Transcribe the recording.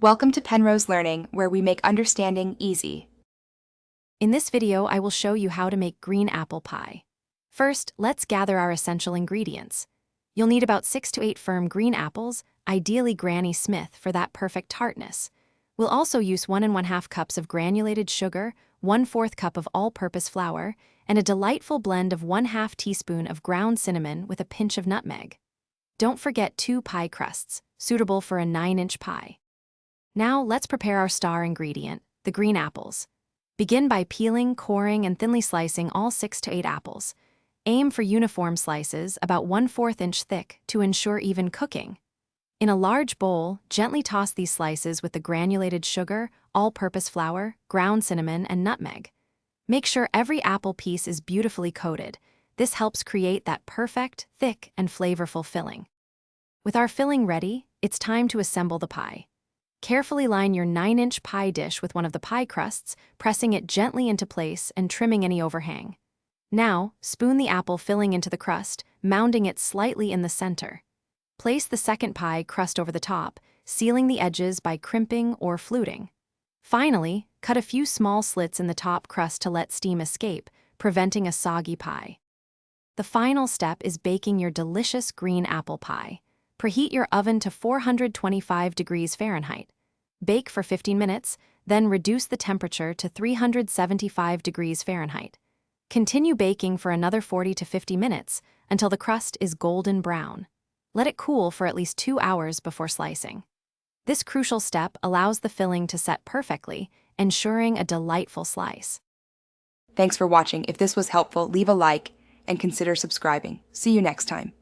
Welcome to Penrose Learning, where we make understanding easy. In this video, I will show you how to make green apple pie. First, let's gather our essential ingredients. You'll need about 6 to 8 firm green apples, ideally Granny Smith for that perfect tartness. We'll also use 1 1/2 cups of granulated sugar, 1/4 cup of all-purpose flour, and a delightful blend of 1/2 teaspoon of ground cinnamon with a pinch of nutmeg. Don't forget 2 pie crusts, suitable for a 9-inch pie. Now let's prepare our star ingredient, the green apples. Begin by peeling, coring, and thinly slicing all 6 to 8 apples. Aim for uniform slices, about 1/4 inch thick, to ensure even cooking. In a large bowl, gently toss these slices with the granulated sugar, all-purpose flour, ground cinnamon, and nutmeg. Make sure every apple piece is beautifully coated. This helps create that perfect, thick, and flavorful filling. With our filling ready, it's time to assemble the pie. Carefully line your 9-inch pie dish with one of the pie crusts, pressing it gently into place and trimming any overhang. Now, spoon the apple filling into the crust, mounding it slightly in the center. Place the second pie crust over the top, sealing the edges by crimping or fluting. Finally, cut a few small slits in the top crust to let steam escape, preventing a soggy pie. The final step is baking your delicious green apple pie. Preheat your oven to 425 degrees Fahrenheit. Bake for 15 minutes, then reduce the temperature to 375 degrees Fahrenheit. Continue baking for another 40 to 50 minutes until the crust is golden brown. Let it cool for at least 2 hours before slicing. This crucial step allows the filling to set perfectly, ensuring a delightful slice. Thanks for watching. If this was helpful, leave a like and consider subscribing. See you next time.